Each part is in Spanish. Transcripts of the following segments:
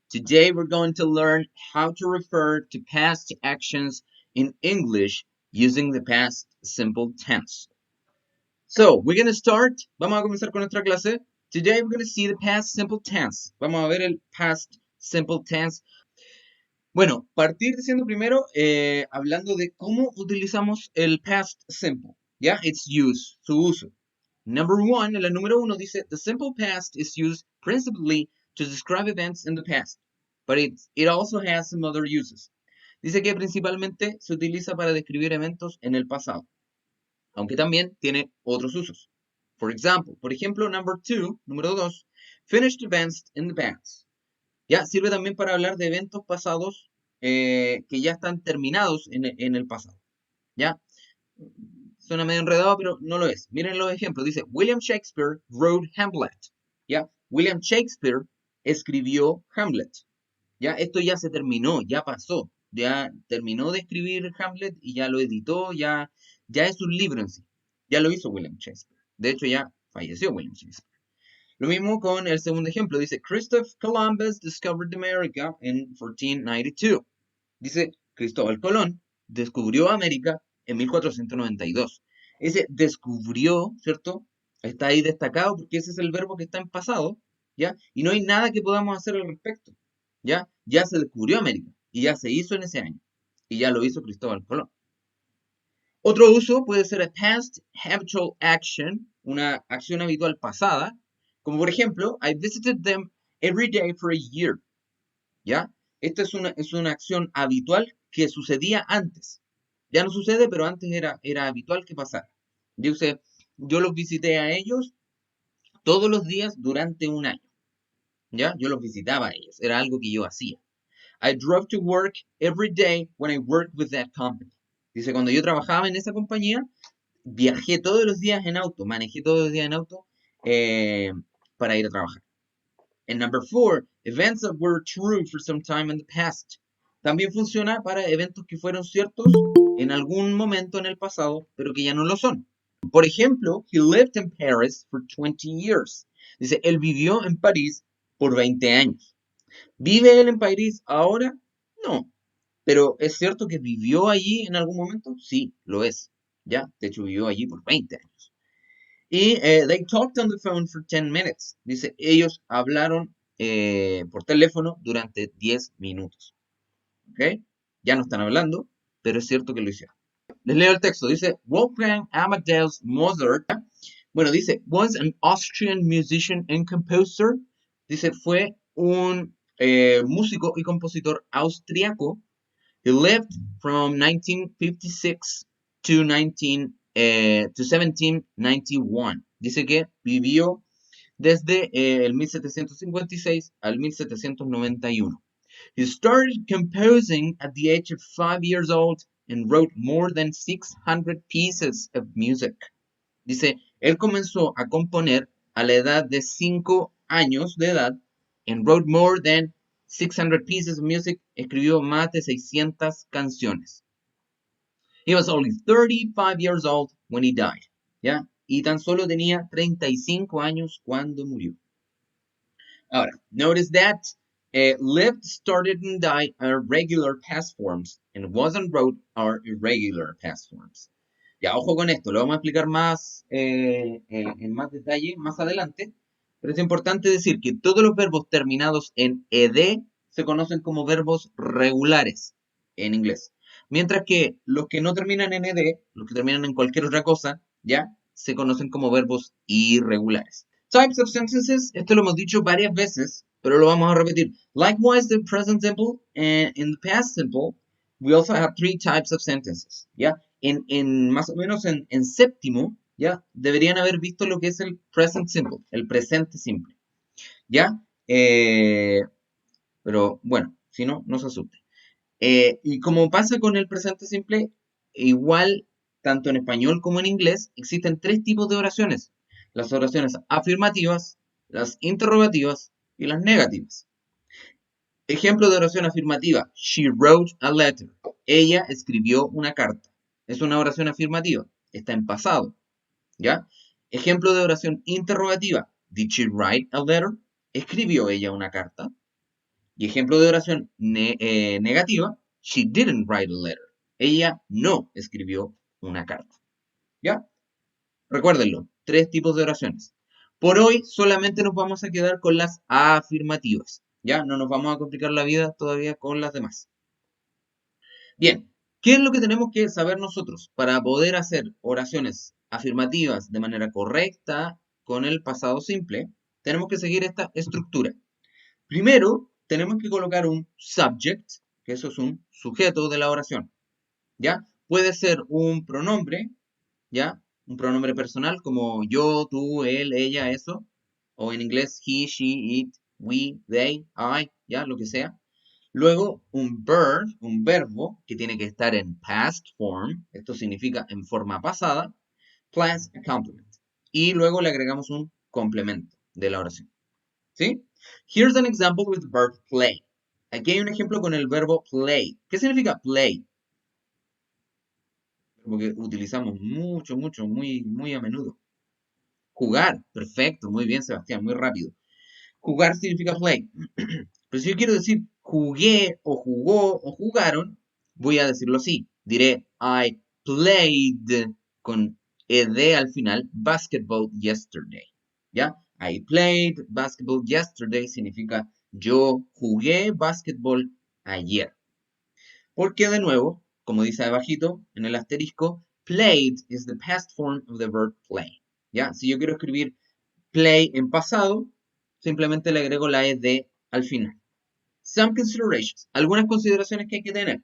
Today we're going to learn how to refer to past actions in English using the past simple tense. So, we're going to start. Vamos a comenzar con nuestra clase. Today we're going to see the past simple tense. Vamos a ver el past simple tense. Bueno, partir diciendo primero, hablando de cómo utilizamos el past simple. ¿Ya? Its use, su uso. Number one, la número uno dice, the simple past is used principally to describe events in the past, but it also has some other uses. Dice que principalmente se utiliza para describir eventos en el pasado, aunque también tiene otros usos. For example, por ejemplo, number two, número dos, finished events in the past. Ya, sirve también para hablar de eventos pasados que ya están terminados en el pasado. ¿Ya? Suena medio enredado, pero no lo es. Miren los ejemplos. Dice, William Shakespeare wrote Hamlet. ¿Ya? William Shakespeare escribió Hamlet. ¿Ya? Esto ya se terminó, ya pasó. Ya terminó de escribir Hamlet y ya lo editó, ya es un libro en sí. Ya lo hizo William Shakespeare. De hecho, ya falleció William Shakespeare. Lo mismo con el segundo ejemplo. Dice, Christopher Columbus discovered America in 1492. Dice, Cristóbal Colón descubrió América en 1492. Ese descubrió, ¿cierto? Está ahí destacado porque ese es el verbo que está en pasado, ¿ya? Y no hay nada que podamos hacer al respecto, ¿ya? Ya se descubrió América y ya se hizo en ese año. Y ya lo hizo Cristóbal Colón. Otro uso puede ser a past habitual action, una acción habitual pasada, como por ejemplo, I visited them every day for a year, ¿ya? Esta es una acción habitual que sucedía antes. Ya no sucede, pero antes era habitual que pasara. Dice, yo los visité a ellos todos los días durante un año. ¿Ya? Yo los visitaba a ellos. Era algo que yo hacía. I drove to work every day when I worked with that company. Dice, cuando yo trabajaba en esa compañía, viajé todos los días en auto, manejé todos los días en auto para ir a trabajar. And number four, events that were true for some time in the past. También funciona para eventos que fueron ciertos en algún momento en el pasado, pero que ya no lo son. Por ejemplo, he lived in Paris for 20 years. Dice, él vivió en París por 20 años. ¿Vive él en París ahora? No. Pero ¿es cierto que vivió allí en algún momento? Sí, lo es. Ya, de hecho vivió allí por 20 años. Y they talked on the phone for 10 minutes. Dice, ellos hablaron por teléfono durante 10 minutos. ¿Ok? Ya no están hablando, pero es cierto que lo hicieron. Les leo el texto. Dice, Wolfgang Amadeus Mozart. Bueno, dice, was an Austrian musician and composer. Dice, fue un músico y compositor austriaco. He lived from 1956 to 1791. Dice que vivió desde el 1756 al 1791. He started composing at the age of 5 years old and wrote more than 600 pieces of music. Dice, él comenzó a componer a la edad de 5 años de edad and wrote more than 600 pieces of music, escribió más de 600 canciones. He was only 35 years old when he died. ¿Ya? Y tan solo tenía 35 años cuando murió. Ahora, notice that lived, started, and died are regular past forms, and was and wrote are irregular past forms. Ya, ojo con esto, lo vamos a explicar más en más detalle más adelante, pero es importante decir que todos los verbos terminados en ed se conocen como verbos regulares en inglés, mientras que los que no terminan en ed, los que terminan en cualquier otra cosa, ya, se conocen como verbos irregulares. Types of sentences, esto lo hemos dicho varias veces, pero lo vamos a repetir. Likewise, the present simple and in the past simple, we also have three types of sentences, ¿ya? En más o menos en séptimo, ¿ya? Deberían haber visto lo que es el present simple, el presente simple, ¿ya? Pero bueno, si no, no se asuste. Y como pasa con el presente simple, igual, tanto en español como en inglés, existen tres tipos de oraciones. Las oraciones afirmativas, las interrogativas y las negativas. Ejemplo de oración afirmativa. She wrote a letter. Ella escribió una carta. Es una oración afirmativa. Está en pasado. ¿Ya? Ejemplo de oración interrogativa. Did she write a letter? ¿Escribió ella una carta? Y ejemplo de oración negativa, she didn't write a letter. Ella no escribió una carta. ¿Ya? Recuérdenlo, 3 tipos de oraciones. Por hoy solamente nos vamos a quedar con las afirmativas. ¿Ya? No nos vamos a complicar la vida todavía con las demás. Bien, ¿qué es lo que tenemos que saber nosotros para poder hacer oraciones afirmativas de manera correcta con el pasado simple? Tenemos que seguir esta estructura. Primero, tenemos que colocar un subject, que eso es un sujeto de la oración. ¿Ya? Puede ser un pronombre, ¿ya? Un pronombre personal como yo, tú, él, ella, eso. O en inglés he, she, it, we, they, I, ¿ya? Lo que sea. Luego, un verbo que tiene que estar en past form. Esto significa en forma pasada. Plus a complement. Y luego le agregamos un complemento de la oración. ¿Sí? Here's an example with the verb play. Aquí hay un ejemplo con el verbo play. ¿Qué significa play? Porque utilizamos mucho, muy a menudo. Jugar, perfecto, muy bien, Sebastián, muy rápido. Jugar significa play. Pero si yo quiero decir jugué o jugó o jugaron, voy a decirlo así. Diré I played con ed al final basketball yesterday. ¿Ya? I played basketball yesterday significa yo jugué basketball ayer. Porque de nuevo, como dice abajito en el asterisco, played is the past form of the verb play. ¿Ya? Si yo quiero escribir play en pasado, simplemente le agrego la ed al final. Some considerations. Algunas consideraciones que hay que tener.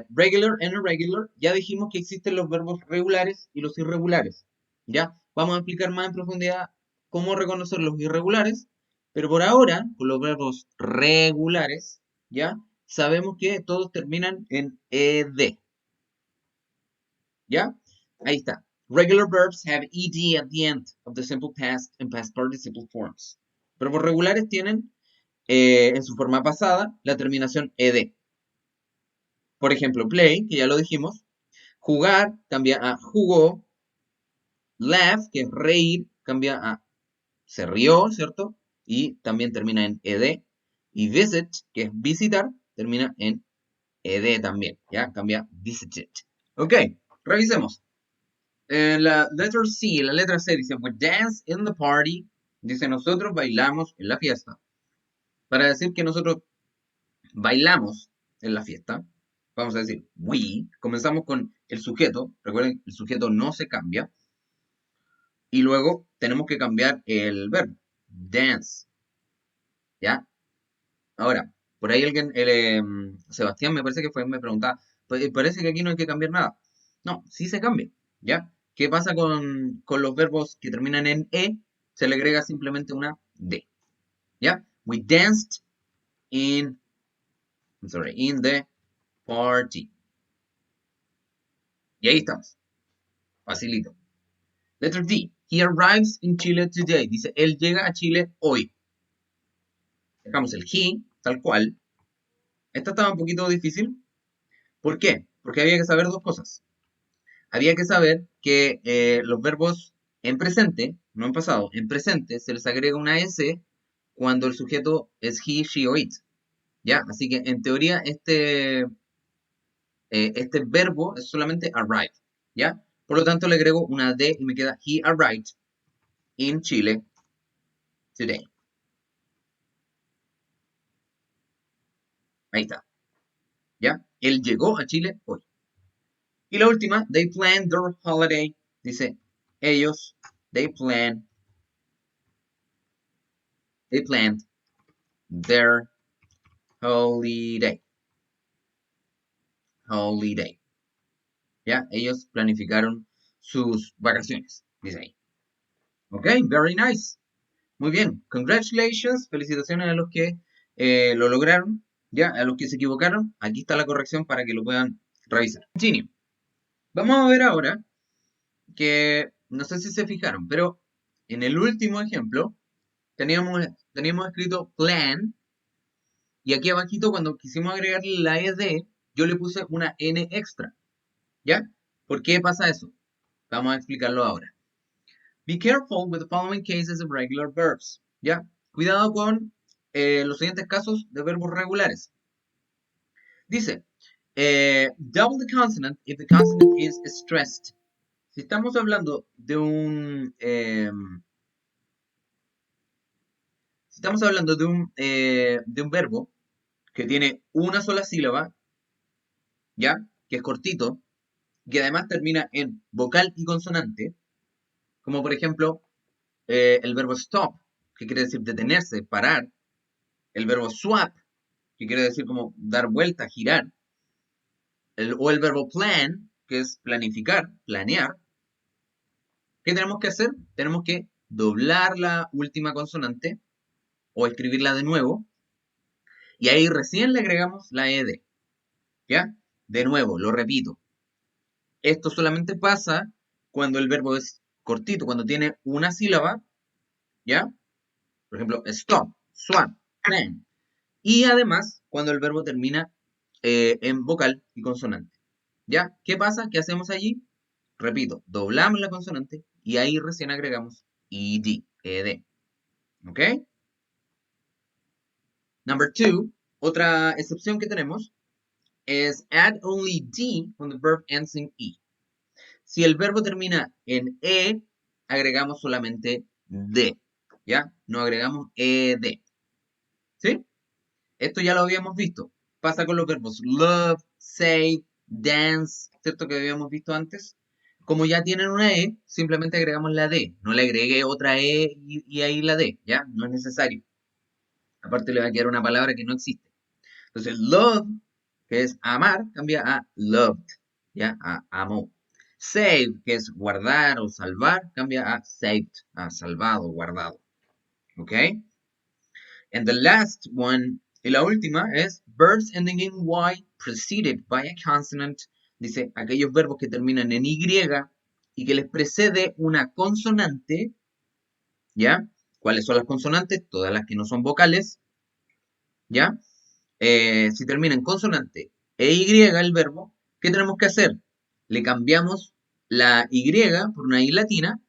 Regular and irregular. Ya dijimos que existen los verbos regulares y los irregulares. ¿Ya? Vamos a explicar más en profundidad cómo reconocer los irregulares. Pero por ahora, con los verbos regulares, ¿ya? Sabemos que todos terminan en ed. ¿Ya? Ahí está. Regular verbs have ed at the end of the simple past and past participle forms. Verbos regulares tienen en su forma pasada la terminación ed. Por ejemplo, play, que ya lo dijimos. Jugar cambia a jugó. Laugh, que es reír, cambia a se rió, ¿cierto? Y también termina en ed. Y visit, que es visitar, termina en ed también, ¿ya? Cambia visited. Ok, revisemos. La letter C, la letra C dice, we dance in the party. Dice, nosotros bailamos en la fiesta. Para decir que nosotros bailamos en la fiesta, vamos a decir we. Comenzamos con el sujeto. Recuerden, el sujeto no se cambia. Y luego tenemos que cambiar el verbo. Dance. ¿Ya? Ahora, por ahí alguien, Sebastián me parece que fue, me preguntaba, parece que aquí no hay que cambiar nada. No, sí se cambia, ¿ya? ¿Qué pasa con los verbos que terminan en e? Se le agrega simplemente una d, ¿ya? We danced in, in the party. Y ahí estamos, facilito. Letter D, he arrives in Chile today. Dice, él llega a Chile hoy. Dejamos el he, tal cual. Esta estaba un poquito difícil. ¿Por qué? Porque había que saber dos cosas. Había que saber que los verbos en presente, no en pasado, en presente se les agrega una S cuando el sujeto es he, she o it. ¿Ya? Así que en teoría este verbo es solamente arrive. ¿Ya? Por lo tanto le agrego una D y me queda he arrived in Chile today. Ahí está. ¿Ya? Él llegó a Chile hoy. Y la última, they planned their holiday. Dice, ellos, they planned their holiday. Holiday. ¿Ya? Ellos planificaron sus vacaciones, dice ahí. Ok, very nice. Muy bien, congratulations, felicitaciones a los que lo lograron, ¿ya? A los que se equivocaron, aquí está la corrección para que lo puedan revisar. Continue. Vamos a ver ahora que, no sé si se fijaron, pero en el último ejemplo teníamos escrito plan y aquí abajito cuando quisimos agregarle la ed, yo le puse una n extra, ¿ya? ¿Por qué pasa eso? Vamos a explicarlo ahora. Be careful with the following cases of regular verbs, ¿ya? Cuidado con los siguientes casos de verbos regulares. Dice, double the consonant if the consonant is stressed. Si estamos hablando de si estamos hablando de un verbo que tiene una sola sílaba, ¿ya? Que es cortito, que además termina en vocal y consonante, como por ejemplo el verbo stop, que quiere decir detenerse, parar, el verbo swap, que quiere decir como dar vuelta, girar, o el verbo plan, que es planificar, planear. ¿Qué tenemos que hacer? Tenemos que doblar la última consonante o escribirla de nuevo y ahí recién le agregamos la ed, ¿ya? De nuevo, lo repito. Esto solamente pasa cuando el verbo es cortito, cuando tiene una sílaba, ¿ya? Por ejemplo, stop, swap, plan. Y además, cuando el verbo termina en vocal y consonante. ¿Ya? ¿Qué pasa? ¿Qué hacemos allí? Repito, doblamos la consonante y ahí recién agregamos ed. ¿Ok? Number two, otra excepción que tenemos es add only d when the verb ends in e. Si el verbo termina en e, agregamos solamente d. ¿Ya? No agregamos ed. ¿Sí? Esto ya lo habíamos visto. Pasa con los verbos love, save, dance, ¿cierto? Que habíamos visto antes. Como ya tienen una E, simplemente agregamos la D. No le agregue otra E y ahí la D, ¿ya? No es necesario. Aparte le va a quedar una palabra que no existe. Entonces, love, que es amar, cambia a loved, ¿ya? A amó. Save, que es guardar o salvar, cambia a saved, a salvado, guardado. ¿Ok? And the last one, y la última es verbs ending in Y preceded by a consonant. Dice, aquellos verbos que terminan en Y y que les precede una consonante, ¿ya? ¿Cuáles son las consonantes? Todas las que no son vocales, ¿ya? Si termina en consonante e Y el verbo, ¿qué tenemos que hacer? Le cambiamos la Y por una I latina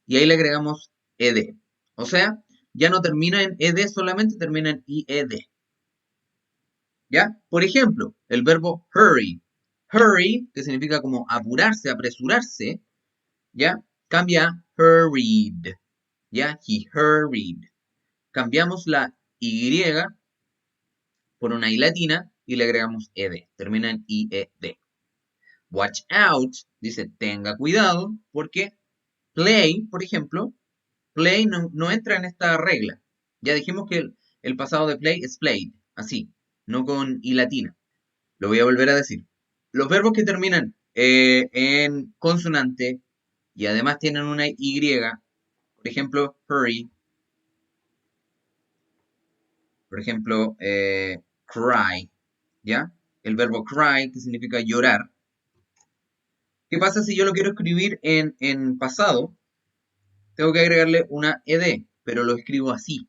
y ahí le agregamos ed. O sea, ya no termina en ed solamente, termina en ied. ¿Ya? Por ejemplo, el verbo hurry. Hurry, que significa como apurarse, apresurarse, ¿ya? Cambia a hurried, ¿ya? He hurried. Cambiamos la Y por una I latina y le agregamos ed. Termina en ied. Watch out, dice tenga cuidado, porque play, por ejemplo, play no entra en esta regla. Ya dijimos que el pasado de play es played, así, no con I latina. Lo voy a volver a decir. Los verbos que terminan en consonante y además tienen una Y, por ejemplo, hurry, por ejemplo, cry, ¿ya? El verbo cry, que significa llorar. ¿Qué pasa si yo lo quiero escribir en pasado? Tengo que agregarle una ed, pero lo escribo así.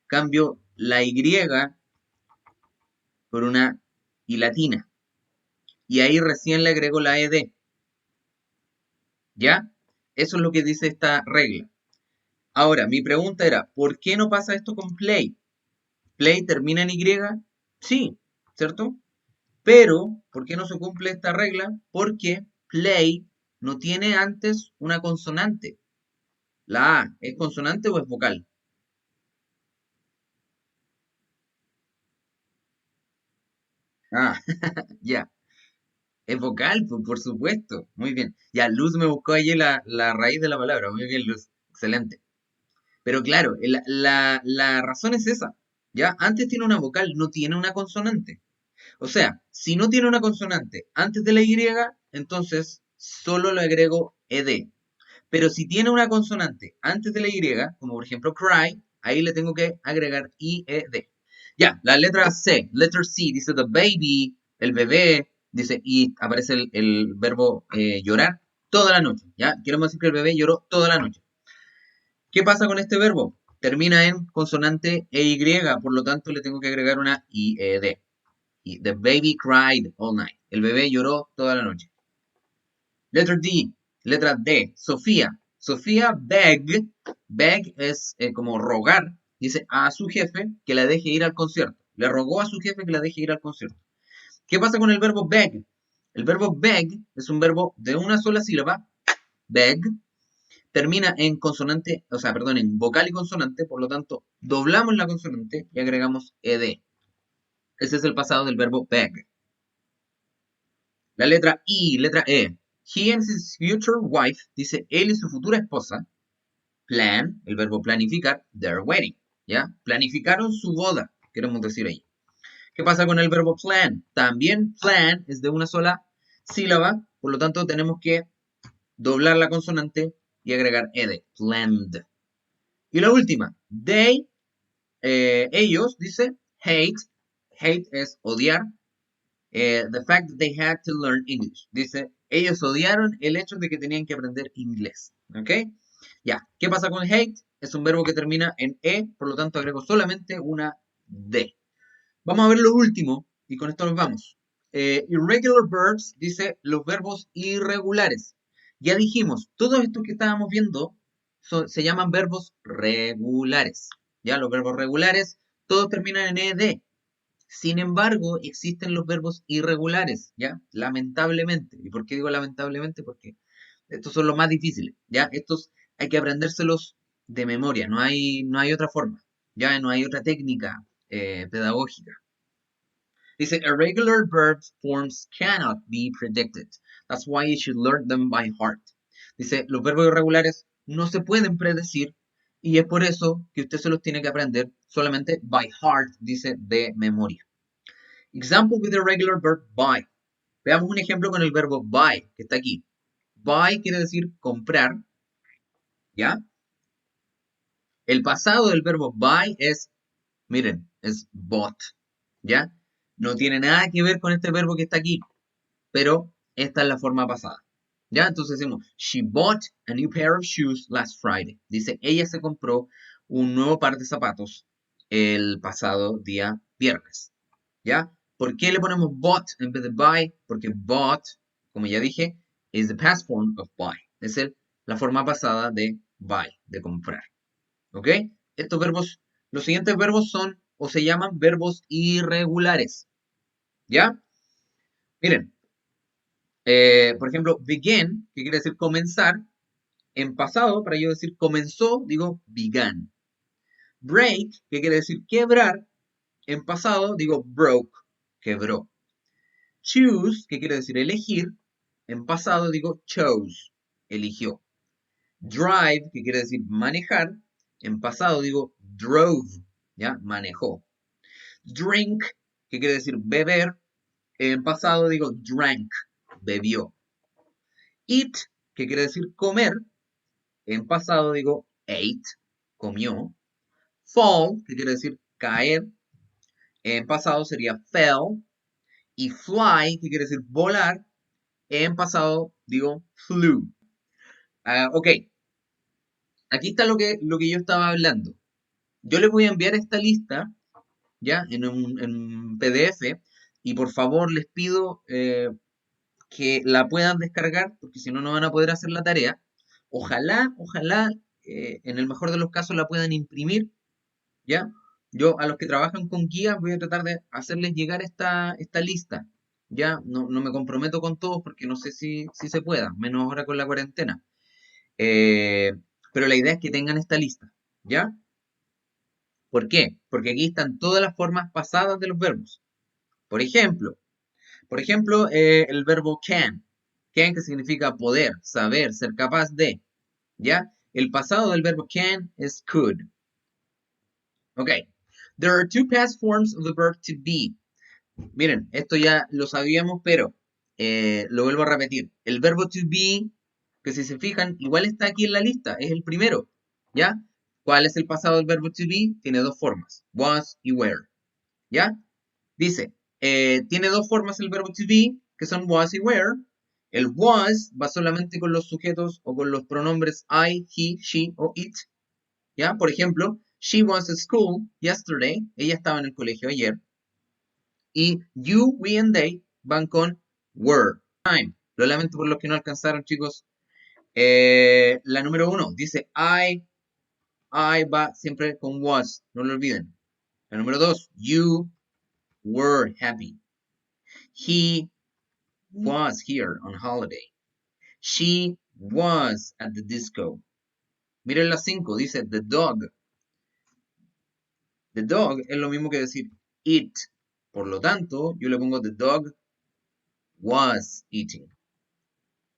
Cambio la Y por una I latina. Y ahí recién le agrego la ed. ¿Ya? Eso es lo que dice esta regla. Ahora, mi pregunta era, ¿por qué no pasa esto con play? ¿Play termina en Y? Sí, ¿cierto? Pero, ¿por qué no se cumple esta regla? Porque play no tiene antes una consonante. ¿La A es consonante o es vocal? Ah, ya. Es vocal, pues, por supuesto. Muy bien. Ya, Luz me buscó allí la raíz de la palabra. Muy bien, Luz. Excelente. Pero claro, la razón es esa. ¿Ya? Antes tiene una vocal, no tiene una consonante. O sea, si no tiene una consonante antes de la Y, entonces solo le agrego ed. Pero si tiene una consonante antes de la Y, como por ejemplo cry, ahí le tengo que agregar ied. Ya, la letra C, letter C, dice the baby, el bebé, dice, y aparece el verbo llorar toda la noche. Ya, queremos decir que el bebé lloró toda la noche. ¿Qué pasa con este verbo? Termina en consonante EY, por lo tanto le tengo que agregar una IED. Y the baby cried all night. El bebé lloró toda la noche. Letter D, letra D, Sofía. Sofía beg, beg es como rogar dice a su jefe que la deje ir al concierto. Le rogó a su jefe que la deje ir al concierto. ¿Qué pasa con el verbo beg? El verbo beg es un verbo de una sola sílaba, beg, termina en consonante, o sea, perdón, en vocal y consonante, por lo tanto, doblamos la consonante y agregamos ed. Ese es el pasado del verbo beg. La letra I, letra E. He and his future wife, dice él y su futura esposa, plan, el verbo planificar, their wedding, ¿ya? Planificaron su boda, queremos decir ahí. ¿Qué pasa con el verbo plan? También plan es de una sola sílaba, por lo tanto tenemos que doblar la consonante y agregar ed, planned. Y la última, they, ellos, dice, hate es odiar, the fact that they had to learn English. Dice, ellos odiaron el hecho de que tenían que aprender inglés. ¿Ok? Ya, ¿qué pasa con hate? Es un verbo que termina en e, por lo tanto agrego solamente una d. Vamos a ver lo último y con esto nos vamos. Irregular verbs dice los verbos irregulares. Ya dijimos, todos estos que estábamos viendo se llaman verbos regulares. Ya, los verbos regulares, todos terminan en ed. Sin embargo, existen los verbos irregulares, ¿ya? Lamentablemente. ¿Y por qué digo lamentablemente? Porque estos son los más difíciles, ¿ya? Estos hay que aprendérselos de memoria, no hay otra forma, ¿ya? No hay otra técnica pedagógica. Dice, irregular verb forms cannot be predicted. That's why you should learn them by heart. Dice, los verbos irregulares no se pueden predecir y es por eso que usted se los tiene que aprender solamente by heart, dice, de memoria. Example with the regular verb buy. Veamos un ejemplo con el verbo buy, que está aquí. Buy quiere decir comprar, ¿ya? El pasado del verbo buy es, miren, es bought, ¿ya? No tiene nada que ver con este verbo que está aquí, pero esta es la forma pasada, ¿ya? Entonces decimos, she bought a new pair of shoes last Friday. Dice, ella se compró un nuevo par de zapatos el pasado día viernes, ¿ya? ¿Por qué le ponemos bought en vez de buy? Porque bought, como ya dije, is the past form of buy. Es la forma pasada de buy, de comprar. ¿Ok? Estos verbos, los siguientes verbos son o se llaman verbos irregulares. ¿Ya? Miren, por ejemplo, begin, que quiere decir comenzar, en pasado, para yo decir comenzó, digo began. Break, que quiere decir quebrar, en pasado, digo broke, quebró. Choose, que quiere decir elegir, en pasado digo chose, eligió. Drive, que quiere decir manejar, en pasado digo drove, ¿ya? Manejó. Drink, que quiere decir beber, en pasado digo drank, bebió. Eat, que quiere decir comer, en pasado digo ate, comió. Fall, que quiere decir caer, en pasado sería fell. Y fly, que quiere decir volar, en pasado digo flew. Ok, aquí está lo que yo estaba hablando. Yo les voy a enviar esta lista, ¿ya? En un PDF, y por favor les pido que la puedan descargar, porque si no, no van a poder hacer la tarea. Ojalá, en el mejor de los casos la puedan imprimir, ¿ya? Yo a los que trabajan con guías voy a tratar de hacerles llegar esta lista, ¿ya? No me comprometo con todos porque no sé si se pueda, menos ahora con la cuarentena. Eh, pero la idea es que tengan esta lista, ¿ya? ¿Por qué? Porque aquí están todas las formas pasadas de los verbos. Por ejemplo, el verbo can. Can que significa poder, saber, ser capaz de. ¿Ya? El pasado del verbo can es could. Ok. There are two past forms of the verb to be. Miren, esto ya lo sabíamos, pero lo vuelvo a repetir. El verbo to be, que si se fijan, igual está aquí en la lista, es el primero. ¿Ya? ¿Cuál es el pasado del verbo to be? Tiene dos formas, was y were. ¿Ya? Dice, tiene dos formas el verbo to be, que son was y were. El was va solamente con los sujetos o con los pronombres I, he, she o it. ¿Ya? Por ejemplo, she was at school yesterday. Ella estaba en el colegio ayer. Y you, we and they van con were. Time. Lo lamento por los que no alcanzaron, chicos. La número 1 dice I va siempre con was, no lo olviden. La número 2, you were happy. He was here on holiday. She was at the disco. Miren la 5, dice the dog. The dog es lo mismo que decir it. Por lo tanto, yo le pongo the dog was eating.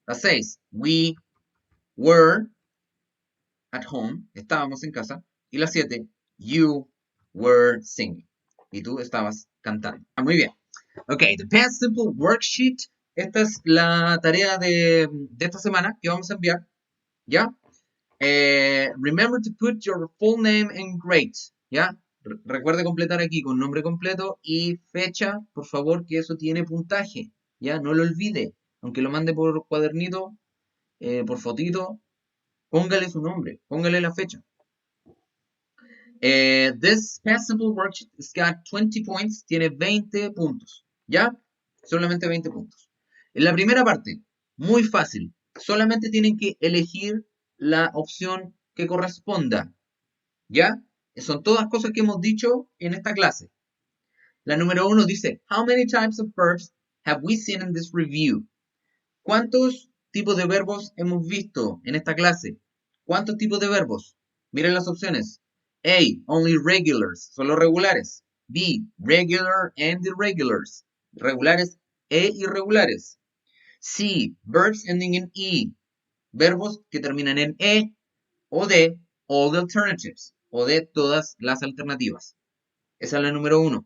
La 6, we were at home. Estábamos en casa. Y la 7, you were singing. Y tú estabas cantando. Muy bien. Ok, the past simple worksheet. Esta es la tarea de esta semana que vamos a enviar. ¿Ya? Remember to put your full name and grade. ¿Ya? Recuerde completar aquí con nombre completo y fecha. Por favor, que eso tiene puntaje. ¿Ya? No lo olvide. Aunque lo mande por cuadernito, por fotito, póngale su nombre, póngale la fecha. This past simple worksheet has got 20 points. Tiene 20 puntos. ¿Ya? Solamente 20 puntos. En la primera parte, muy fácil. Solamente tienen que elegir la opción que corresponda. ¿Ya? Son todas cosas que hemos dicho en esta clase. La número 1 dice, How many types of verbs have we seen in this review? ¿Cuántos tipos de verbos hemos visto en esta clase? ¿Cuántos tipos de verbos? Miren las opciones. A, only regulars, solo regulares. B, regular and irregulars, regulares e irregulares. C, verbs ending in E, verbos que terminan en E. O D, all the alternatives, o de todas las alternativas. Esa es la número 1.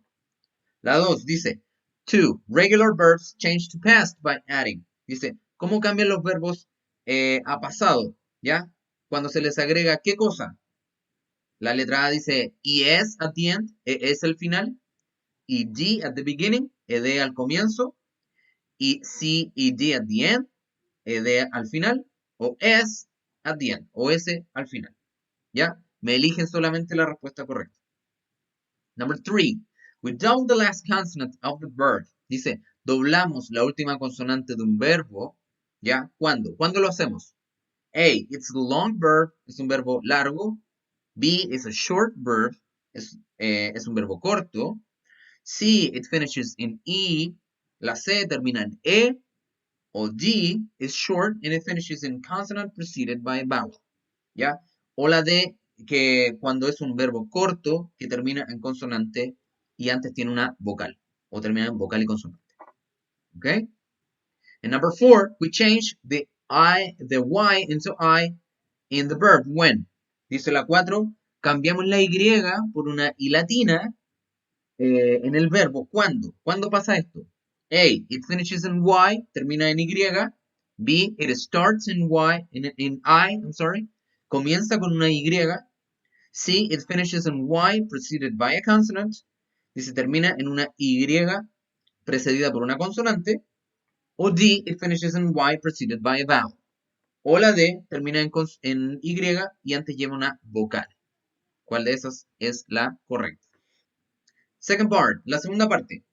La 2 dice, 2, regular verbs change to past by adding. Dice, ¿cómo cambian los verbos a pasado? ¿Ya? Cuando se les agrega, ¿qué cosa? La letra A dice es at the end, es al final. Y D at the beginning, ed al comienzo. Y C y D at the end, ed al final. O S at the end, o S al final. ¿Ya? Me eligen solamente la respuesta correcta. Number 3. We double the last consonant of the verb. Dice, doblamos la última consonante de un verbo. ¿Ya? ¿Cuándo? ¿Cuándo lo hacemos? A, it's a long verb. Es un verbo largo. B, it's a short verb. Es un verbo corto. C, it finishes in E. La C termina en E. O D, is short and it finishes in consonant preceded by a vowel. ¿Ya? O la D, que cuando es un verbo corto que termina en consonante y antes tiene una vocal. O termina en vocal y consonante. ¿Ok? And number 4, we change the Y into I in the verb when. Dice la 4, cambiamos la Y por una I latina en el verbo. ¿Cuándo? ¿Cuándo pasa esto? A, it finishes in Y, termina en Y. B, it starts in Y, in I, I'm sorry, comienza con una Y. C, it finishes in Y, preceded by a consonant. Dice, termina en una Y precedida por una consonante. O D, it finishes in Y, preceded by a vowel. O la D, termina en Y y antes lleva una vocal. ¿Cuál de esas es la correcta? Second part, la segunda parte.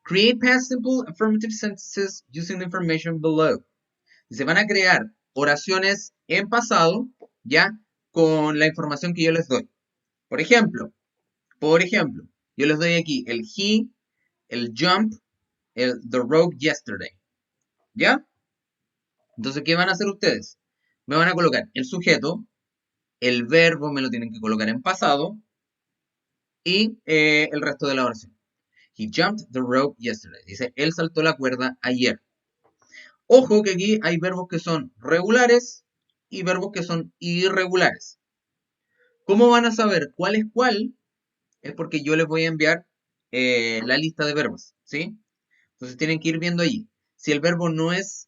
Create past simple affirmative sentences using the information below. Se van a crear oraciones en pasado, ¿ya? Con la información que yo les doy. Por ejemplo, yo les doy aquí el he, el jump, el the rope yesterday. ¿Ya? Entonces, ¿qué van a hacer ustedes? Me van a colocar el sujeto, el verbo me lo tienen que colocar en pasado y el resto de la oración. He jumped the rope yesterday. Dice, él saltó la cuerda ayer. Ojo que aquí hay verbos que son regulares y verbos que son irregulares. ¿Cómo van a saber cuál es cuál? Es porque yo les voy a enviar la lista de verbos, ¿sí? Entonces tienen que ir viendo allí. Si el verbo no es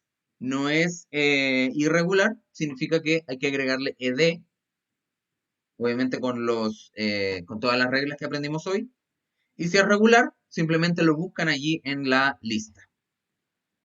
irregular, significa que hay que agregarle ed, obviamente con todas las reglas que aprendimos hoy. Y si es regular, simplemente lo buscan allí en la lista.